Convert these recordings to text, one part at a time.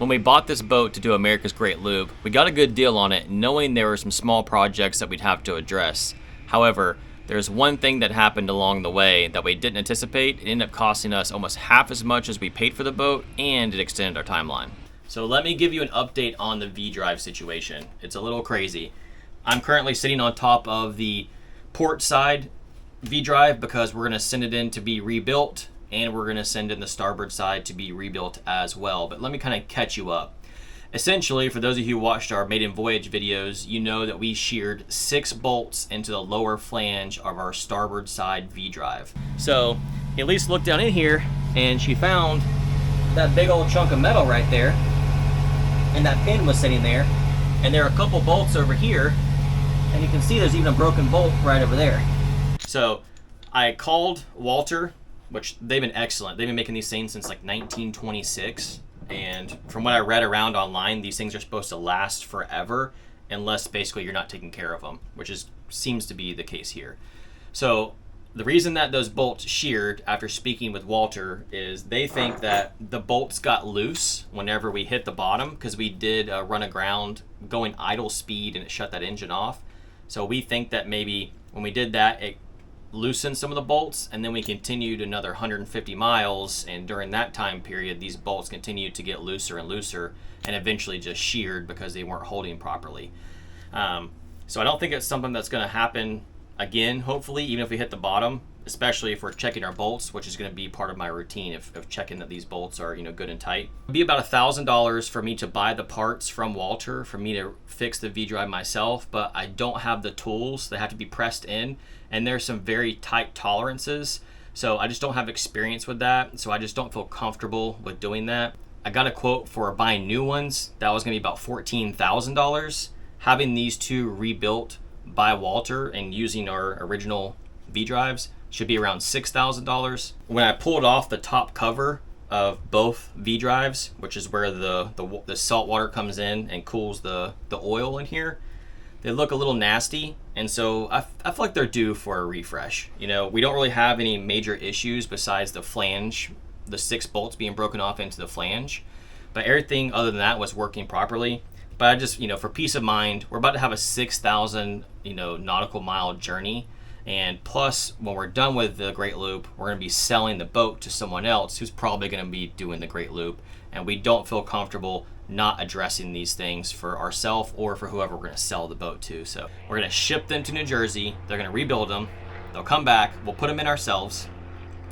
When we bought this boat to do America's Great Loop, we got a good deal on it, knowing there were some small projects that we'd have to address. However, there's one thing that happened along the way that we didn't anticipate. It ended up costing us almost half as much as we paid for the boat, and it extended our timeline. So let me give you an update on the vdrive situation. It's a little crazy. I'm currently sitting on top of the port side vdrive because we're going to send it in to be rebuilt, and we're going to send in the starboard side to be rebuilt as well. But let me kind of catch you up. Essentially, for those of you who watched our maiden voyage videos, you know that we sheared 6 bolts into the lower flange of our starboard side vdrive. So Elise looked down in here and she found that big old chunk of metal right there, and that pin was sitting there, and there are a couple bolts over here, and you can see there's even a broken bolt right over there. So I called Walter, which they've been excellent. They've been making these things since like 1926. And from what I read around online, these things are supposed to last forever unless basically you're not taking care of them, which seems to be the case here. So the reason that those bolts sheared, after speaking with Walter, is they think that the bolts got loose whenever we hit the bottom, because we did run aground going idle speed and it shut that engine off. So we think that maybe when we did that, it loosened some of the bolts, and then we continued another 150 miles, and during that time period these bolts continued to get looser and looser and eventually just sheared because they weren't holding properly. So I don't think it's something that's going to happen again, hopefully, even if we hit the bottom, especially if we're checking our bolts, which is going to be part of my routine of checking that these bolts are, good and tight. It'd be about $1,000 for me to buy the parts from Walter for me to fix the vdrive myself, but I don't have the tools. They have to be pressed in, and there's some very tight tolerances, so I just don't have experience with that, so I just don't feel comfortable with doing that. I got a quote for buying new ones that was going to be about $14,000. Having these two rebuilt by Walter and using our original vdrives should be around $6,000. When I pulled off the top cover of both vdrives, which is where the salt water comes in and cools the oil in here, they look a little nasty, and so I feel like they're due for a refresh. We don't really have any major issues besides the flange, the 6 bolts being broken off into the flange, but everything other than that was working properly. But I just, for peace of mind, we're about to have a 6,000, nautical mile journey, and plus when we're done with the Great Loop, we're going to be selling the boat to someone else who's probably going to be doing the Great Loop, and we don't feel comfortable not addressing these things for ourselves or for whoever we're going to sell the boat to. So we're going to ship them to New Jersey. They're going to rebuild them. They'll come back. We'll put them in ourselves.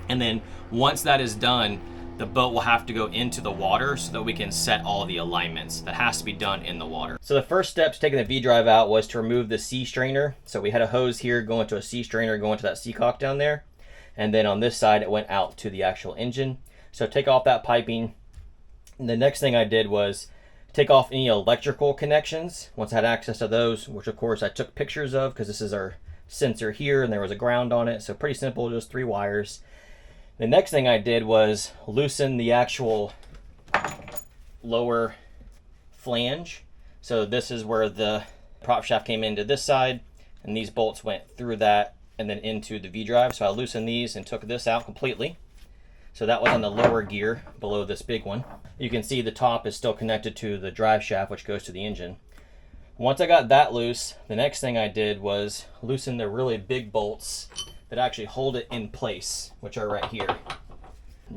And then once that is done, the boat will have to go into the water so that we can set all the alignments. That has to be done in the water. So the first step to taking the vdrive out was to remove the sea strainer. So we had a hose here going to a sea strainer going to that seacock down there. And then on this side, it went out to the actual engine. So take off that piping. And the next thing I did was take off any electrical connections once I had access to those, which of course I took pictures of because this is our sensor here and there was a ground on it. So pretty simple, just 3 wires. The next thing I did was loosen the actual lower flange. So this is where the prop shaft came into this side, and these bolts went through that and then into the vdrive. So I loosened these and took this out completely. So that was on the lower gear below this big one. You can see the top is still connected to the drive shaft, which goes to the engine. Once I got that loose, the next thing I did was loosen the really big bolts that actually hold it in place, which are right here.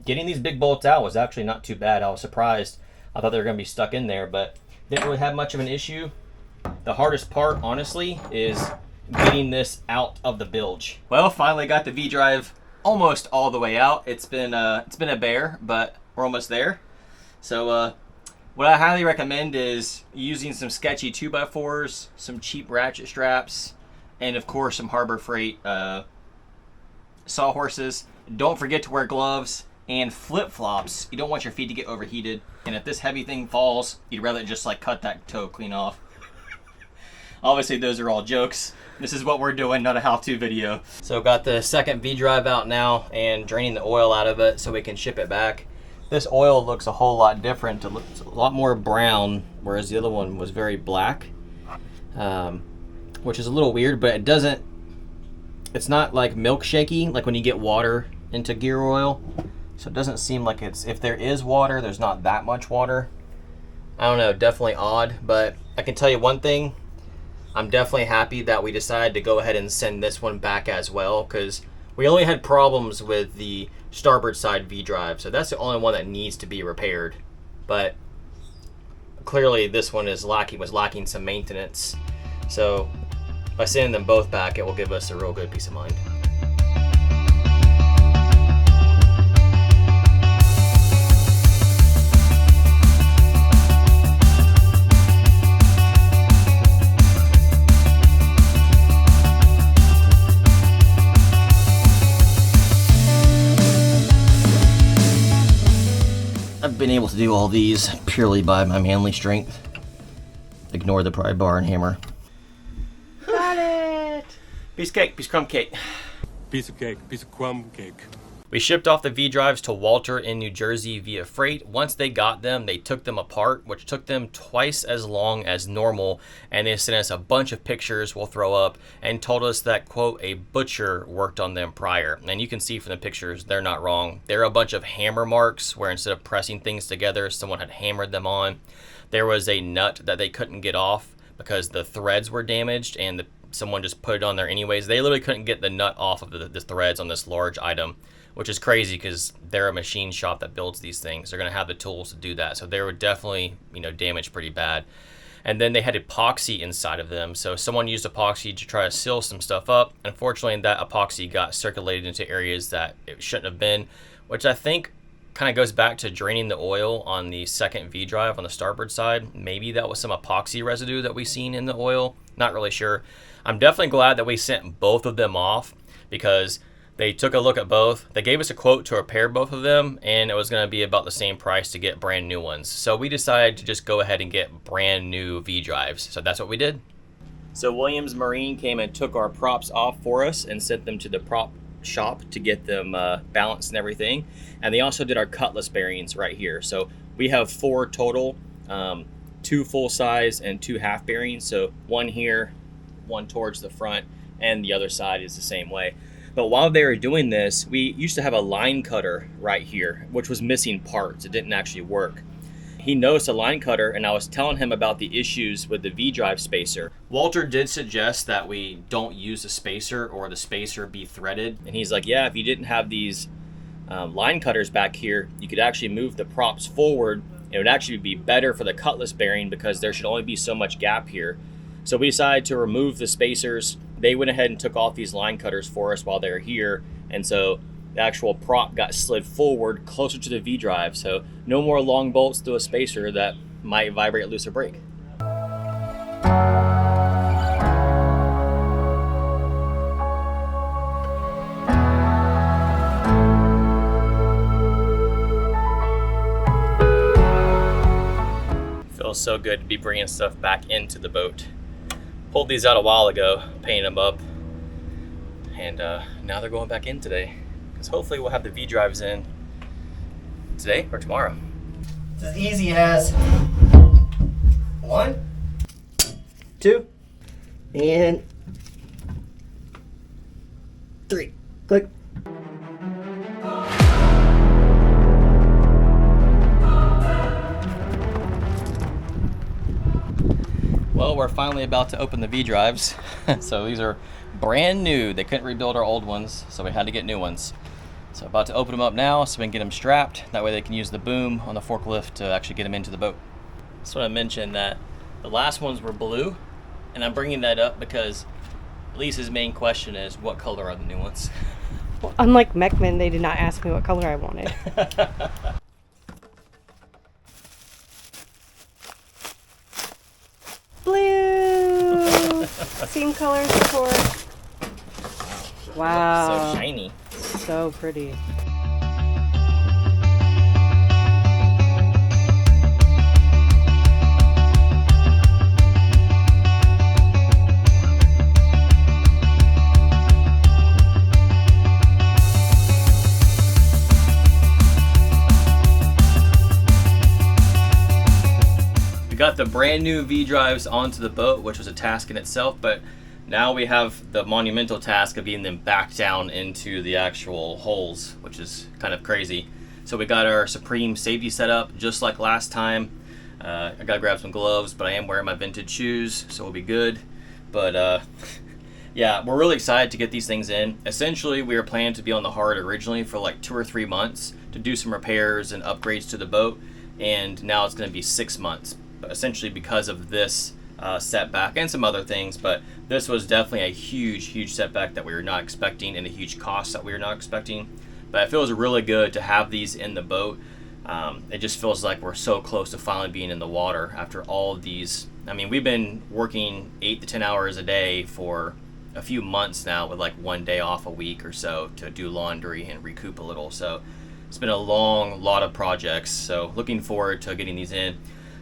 Getting these big bolts out was actually not too bad. I was surprised. I thought they were going to be stuck in there, but didn't really have much of an issue. The hardest part, honestly, is getting this out of the bilge. Well, finally got the vdrive almost all the way out. It's been a bear, but we're almost there. So what I highly recommend is using some sketchy 2x4s, some cheap ratchet straps, and of course some Harbor Freight sawhorses. Don't forget to wear gloves and flip-flops. You don't want your feet to get overheated, and if this heavy thing falls, you'd rather just like cut that toe clean off. Obviously those are all jokes. This is what we're doing, not a how-to video. So got the second vdrive out now and draining the oil out of it so we can ship it back. This oil looks a whole lot different. It looks a lot more brown, whereas the other one was very black, which is a little weird, but it's not like milkshaky, like when you get water into gear oil. So it doesn't seem like if there is water, there's not that much water. I don't know, definitely odd, but I can tell you one thing. I'm definitely happy that we decided to go ahead and send this one back as well, because we only had problems with the starboard side V-drive, so that's the only one that needs to be repaired. But clearly this one was lacking some maintenance. So by sending them both back, it will give us a real good peace of mind. I've been able to do all these purely by my manly strength. Ignore the pry bar and hammer. Got it! Piece of cake, piece of crumb cake. Piece of cake, piece of crumb cake. We shipped off the V-drives to Walter in New Jersey via freight. Once they got them, they took them apart, which took them twice as long as normal, and they sent us a bunch of pictures we'll throw up and told us that, quote, a butcher worked on them prior. And you can see from the pictures, they're not wrong. There are a bunch of hammer marks where instead of pressing things together, someone had hammered them on. There was a nut that they couldn't get off because the threads were damaged and someone just put it on there anyways. They literally couldn't get the nut off of the threads on this large item, which is crazy because they're a machine shop that builds these things. They're going to have the tools to do that. So they were definitely, damaged pretty bad. And then they had epoxy inside of them. So someone used epoxy to try to seal some stuff up. Unfortunately, that epoxy got circulated into areas that it shouldn't have been, which I think kind of goes back to draining the oil on the second V-drive on the starboard side. Maybe that was some epoxy residue that we seen in the oil. Not really sure. I'm definitely glad that we sent both of them off because they took a look at both. They gave us a quote to repair both of them, and it was going to be about the same price to get brand new ones. So we decided to just go ahead and get brand new V-drives. So that's what we did. So Williams Marine came and took our props off for us and sent them to the prop shop to get them balanced and everything. And they also did our cutlass bearings right here. So we have 4 total, 2 full size and 2 half bearings. So one here, one towards the front, and the other side is the same way. But while they were doing this, we used to have a line cutter right here, which was missing parts. It didn't actually work. He noticed a line cutter, and I was telling him about the issues with the V-drive spacer. Walter did suggest that we don't use a spacer or the spacer be threaded. And he's like, yeah, if you didn't have these line cutters back here, you could actually move the props forward. It would actually be better for the cutlass bearing because there should only be so much gap here. So we decided to remove the spacers. They went ahead and took off these line cutters for us while they were here. And so the actual prop got slid forward closer to the V-drive. So no more long bolts through a spacer that might vibrate, loose, or break. Feels so good to be bringing stuff back into the boat. Pulled these out a while ago, painted them up, and now they're going back in today. Because hopefully we'll have the V-drives in today or tomorrow. It's as easy as 1, 2, and 3. Click. Well, we're finally about to open the V-drives. So these are brand new. They couldn't rebuild our old ones, so we had to get new ones. So about to open them up now so we can get them strapped. That way they can use the boom on the forklift to actually get them into the boat. Just want to mention that the last ones were blue, and I'm bringing that up because Lisa's main question is, what color are the new ones? Well, unlike Meckman, they did not ask me what color I wanted. Blue! Same colors before. Wow. So shiny. So pretty. We got the brand new V-drives onto the boat, which was a task in itself, but now we have the monumental task of getting them back down into the actual holes, which is kind of crazy. So we got our Supreme safety set up just like last time. I gotta grab some gloves, but I am wearing my vintage shoes, so we'll be good. But yeah, we're really excited to get these things in. Essentially, we were planning to be on the Heart originally for like 2 or 3 months to do some repairs and upgrades to the boat, and now it's going to be 6 months, essentially because of this setback and some other things. But this was definitely a huge setback that we were not expecting, and a huge cost that we were not expecting. But it feels really good to have these in the boat. It just feels like we're so close to finally being in the water after all of these. I mean, we've been working 8 to 10 hours a day for a few months now, with like 1 day off a week or so to do laundry and recoup a little. So it's been a long lot of projects, so looking forward to getting these in.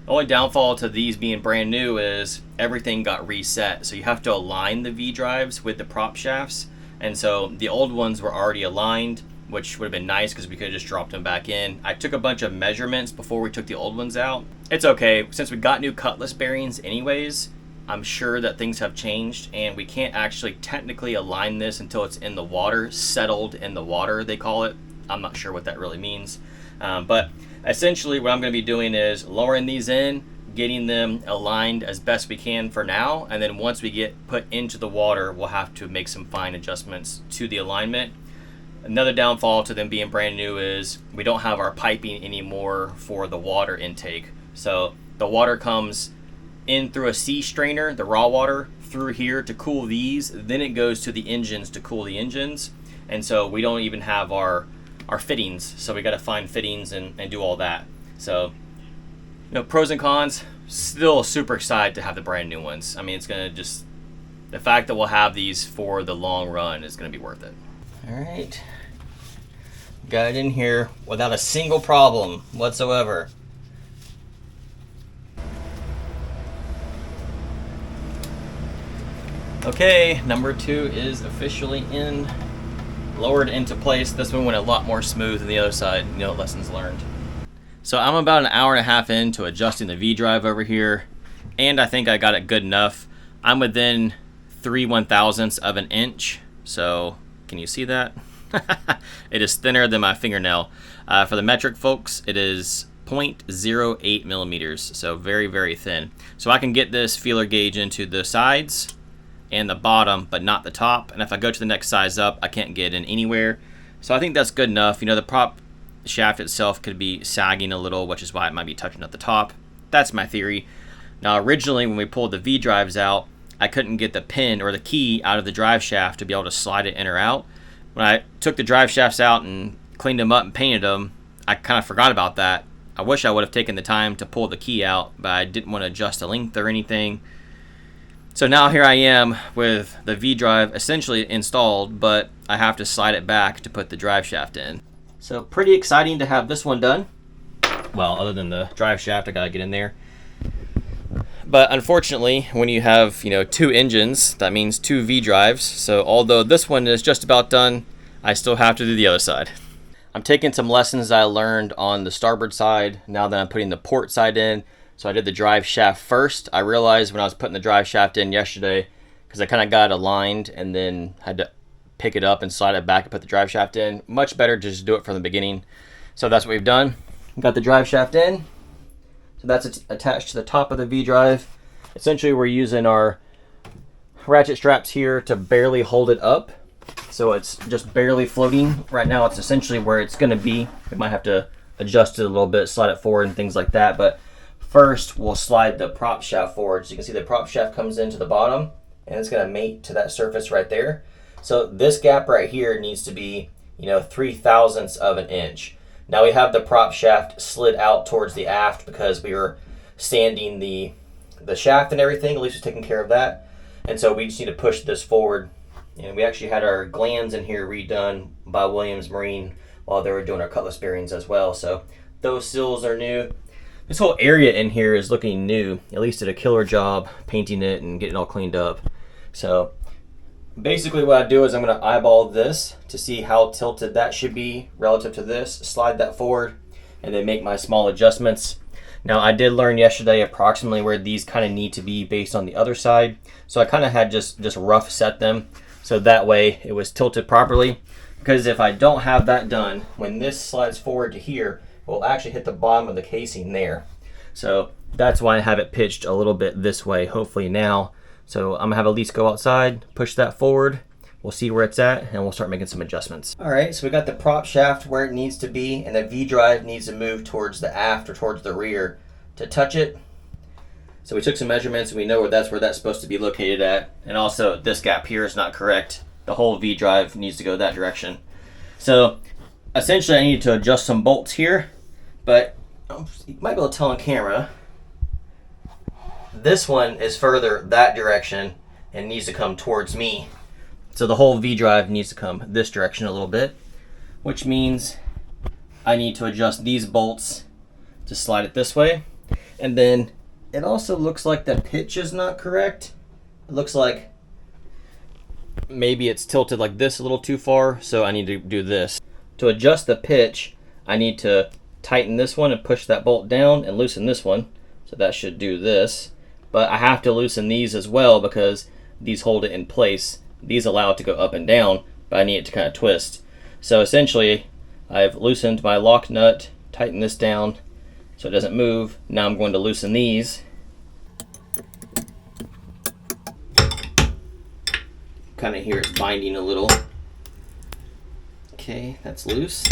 The only downfall to these being brand new is everything got reset, so you have to align the V-drives with the prop shafts, and so the old ones were already aligned, which would have been nice because we could have just dropped them back in. I took a bunch of measurements before we took the old ones out. It's okay, since we got new cutlass bearings anyways, I'm sure that things have changed, and we can't actually technically align this until it's in the water, settled in the water, they call it. I'm not sure what that really means. But essentially what I'm going to be doing is lowering these in, getting them aligned as best we can for now, and then once we get put into the water, we'll have to make some fine adjustments to the alignment. Another downfall to them being brand new is we don't have our piping anymore for the water intake. So the water comes in through a sea strainer, the raw water, through here to cool these, then it goes to the engines to cool the engines. And so we don't even have our fittings, so we got to find fittings and do all that. So, pros and cons. Still super excited to have the brand new ones. I mean, it's gonna just, the fact that we'll have these for the long run is gonna be worth it. All right, got it in here without a single problem whatsoever. Okay, number 2 is officially in, lowered into place. This one went a lot more smooth than the other side, lessons learned. So I'm about an hour and a half into adjusting the V-drive over here, and I think I got it good enough. I'm within 3/1000ths of an inch, so can you see that? It is thinner than my fingernail. For the metric folks, it is 0.08 millimeters, so very thin. So I can get this feeler gauge into the sides and the bottom, but not the top. And if I go to the next size up, I can't get in anywhere. So I think that's good enough. The prop shaft itself could be sagging a little, which is why it might be touching at the top. That's my theory. Now, originally when we pulled the V-drives out, I couldn't get the pin or the key out of the drive shaft to be able to slide it in or out. When I took the drive shafts out and cleaned them up and painted them, I kind of forgot about that. I wish I would have taken the time to pull the key out, but I didn't want to adjust the length or anything. So now here I am with the V-drive essentially installed, but I have to slide it back to put the drive shaft in. So pretty exciting to have this one done. Well, other than the drive shaft, I gotta get in there. But unfortunately, when you have 2 engines, that means 2 V-drives. So although this one is just about done, I still have to do the other side. I'm taking some lessons I learned on the starboard side now that I'm putting the port side in. So I did the drive shaft first. I realized when I was putting the drive shaft in yesterday, because I kind of got it aligned and then had to pick it up and slide it back and put the drive shaft in. Much better to just do it from the beginning. So that's what we've done. Got the drive shaft in. So that's attached to the top of the V-drive. Essentially, we're using our ratchet straps here to barely hold it up. So it's just barely floating. Right now, it's essentially where it's going to be. We might have to adjust it a little bit, slide it forward and things like that. But first, we'll slide the prop shaft forward. So you can see the prop shaft comes into the bottom, and it's going to mate to that surface right there. So this gap right here needs to be, 0.003 of an inch. Now we have the prop shaft slid out towards the aft because we were sanding the shaft and everything. At least was taking care of that. And so we just need to push this forward. And we actually had our glands in here redone by Williams Marine while they were doing our cutlass bearings as well. So those sills are new. This whole area in here is looking new. At least did a killer job painting it and getting it all cleaned up. So basically what I do is I'm going to eyeball this to see how tilted that should be relative to this, slide that forward, and then make my small adjustments. Now I did learn yesterday approximately where these kind of need to be based on the other side. So I kind of had just rough set them so that way it was tilted properly. Because if I don't have that done, when this slides forward to here, it will actually hit the bottom of the casing there. So that's why I have it pitched a little bit this way, hopefully now. So I'm gonna have Elise go outside, push that forward. We'll see where it's at, and we'll start making some adjustments. All right, so we got the prop shaft where it needs to be, and the V-drive needs to move towards the aft or towards the rear to touch it. So we took some measurements, and we know where that's supposed to be located at. And also, this gap here is not correct. The whole V-drive needs to go that direction. So essentially, I need to adjust some bolts here, but you might be able to tell on camera, this one is further that direction and needs to come towards me. So the whole V-drive needs to come this direction a little bit, which means I need to adjust these bolts to slide it this way. And then it also looks like the pitch is not correct. It looks like maybe it's tilted like this a little too far, so I need to do this. To adjust the pitch, I need to tighten this one and push that bolt down and loosen this one. So that should do this. But I have to loosen these as well because these hold it in place. These allow it to go up and down, but I need it to kind of twist. So essentially, I've loosened my lock nut, tightened this down so it doesn't move. Now I'm going to loosen these. Kind of hear it's binding a little. Okay, that's loose.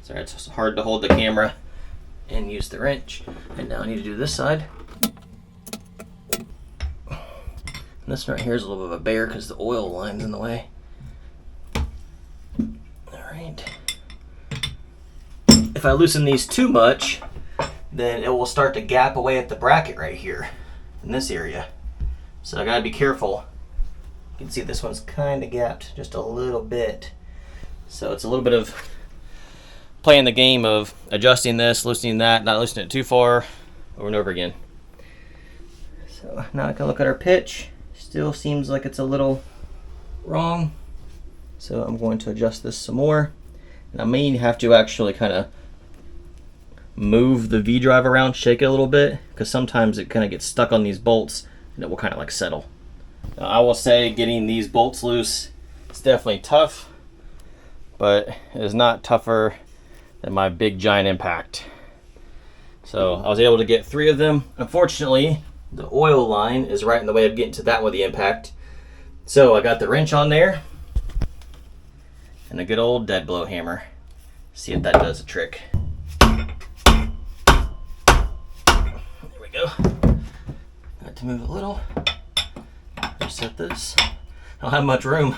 Sorry, it's hard to hold the camera and use the wrench. And now I need to do this side. This right here is a little bit of a bear because the oil line's in the way. Alright. If I loosen these too much, then it will start to gap away at the bracket right here in this area. So I gotta be careful. You can see this one's kind of gapped just a little bit. So it's a little bit of playing the game of adjusting this, loosening that, not loosening it too far, over and over again. So now I can look at our pitch. Still seems like it's a little wrong. So I'm going to adjust this some more. And I may have to actually kind of move the V-drive around, shake it a little bit, because sometimes it kind of gets stuck on these bolts and it will kind of like settle. Now, I will say getting these bolts loose is definitely tough, but it is not tougher than my big giant impact. So I was able to get 3 of them. Unfortunately, the oil line is right in the way of getting to that with the impact. So I got the wrench on there and a good old dead blow hammer. See if that does the trick. There we go. Got to move a little. Reset this. I don't have much room.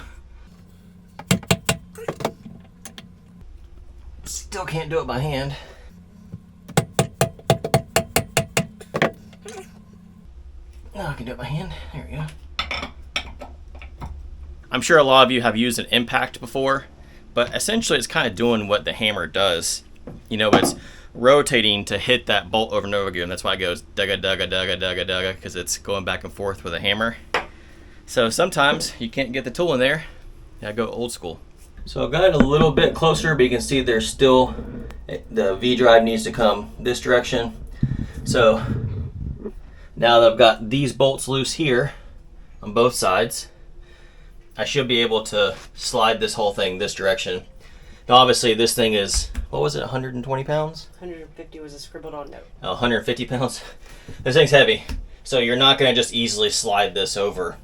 Still can't do it by hand. Now I can do it by hand. There we go. I'm sure a lot of you have used an impact before, but essentially it's kind of doing what the hammer does. You know, it's rotating to hit that bolt over and over again. That's why it goes dugga dugga dugga dugga dugga, because it's going back and forth with a hammer. So sometimes you can't get the tool in there. I go old school. So I've got it a little bit closer, but you can see there's still, the V-drive needs to come this direction. So now that I've got these bolts loose here on both sides, I should be able to slide this whole thing this direction. Now obviously this thing is, what was it, 120 pounds? 150 was a scribbled on note. Oh, 150 pounds? This thing's heavy. So you're not gonna just easily slide this over.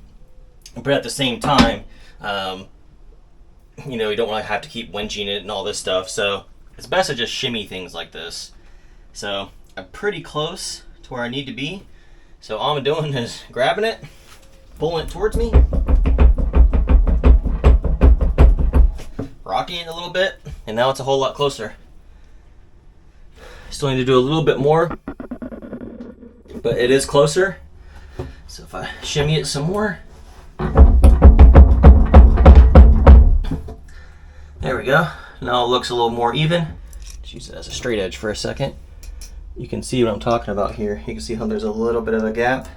But at the same time, you know, you don't want to have to keep winching it and all this stuff. So it's best to just shimmy things like this. So I'm pretty close to where I need to be. So all I'm doing is grabbing it, pulling it towards me, rocking it a little bit, and now it's a whole lot closer. Still need to do a little bit more, but it is closer. So if I shimmy it some more, there we go. Now it looks a little more even. Just use it as a straight edge for a second. You can see what I'm talking about here. You can see how there's a little bit of a gap.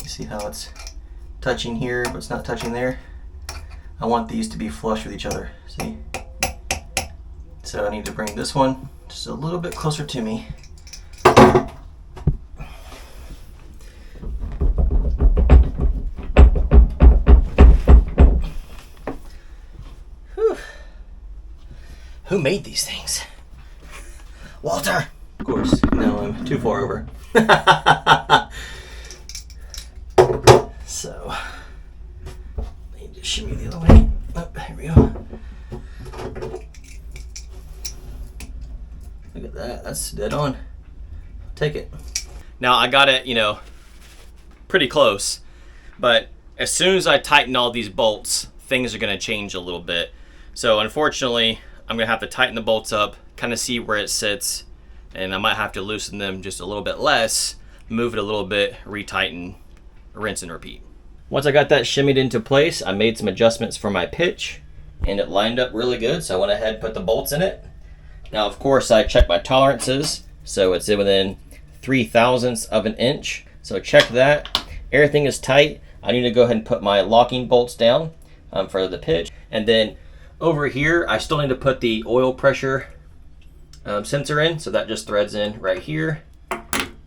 You see how it's touching here, but it's not touching there. I want these to be flush with each other, see? So I need to bring this one just a little bit closer to me. Whew. Who made these things? Walter! Of course, now I'm too far over. So, I need to shimmy the other way. Oh, here we go. Look at that, that's dead on. Take it. Now I got it, pretty close, but as soon as I tighten all these bolts, things are gonna change a little bit. So unfortunately, I'm gonna have to tighten the bolts up, kind of see where it sits, and I might have to loosen them just a little bit less, move it a little bit, retighten, rinse and repeat. Once I got that shimmied into place, I made some adjustments for my pitch, and it lined up really good, so I went ahead and put the bolts in it. Now, of course, I checked my tolerances, so it's within 3/1000ths of an inch. So check that. Everything is tight. I need to go ahead and put my locking bolts down for the pitch. And then over here, I still need to put the oil pressure sensor in. So that just threads in right here,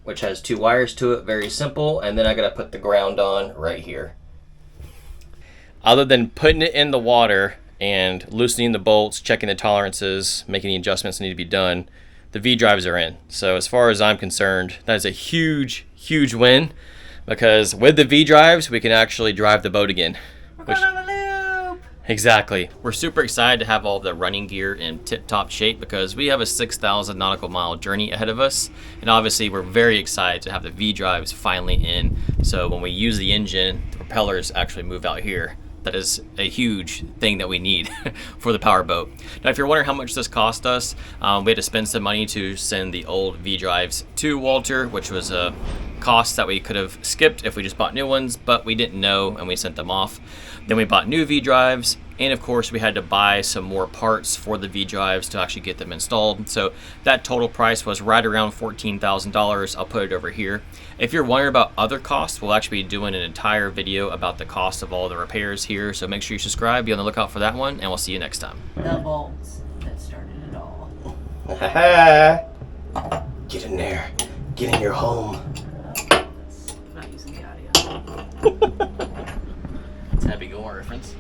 which has 2 wires to it, very simple. And then I gotta put the ground on right here. Other than putting it in the water and loosening the bolts, checking the tolerances, making the adjustments that need to be done, the V-drives are in. So as far as I'm concerned, that is a huge, huge win, because with the V-drives, we can actually drive the boat again. We're going on the loop! Exactly. We're super excited to have all the running gear in tip-top shape because we have a 6,000 nautical mile journey ahead of us. And obviously we're very excited to have the V-drives finally in. So when we use the engine, the propellers actually move out here. That is a huge thing that we need for the powerboat. Now, if you're wondering how much this cost us, we had to spend some money to send the old V-drives to Walter, which was a cost that we could have skipped if we just bought new ones, but we didn't know and we sent them off. Then we bought new V-drives, and of course we had to buy some more parts for the V-drives to actually get them installed. So that total price was right around $14,000. I'll put it over here. If you're wondering about other costs, we'll actually be doing an entire video about the cost of all the repairs here. So make sure you subscribe, be on the lookout for that one, and we'll see you next time. The bolts that started it all. Get in there. Get in your home. I'm not using the audio. It's a happy going reference.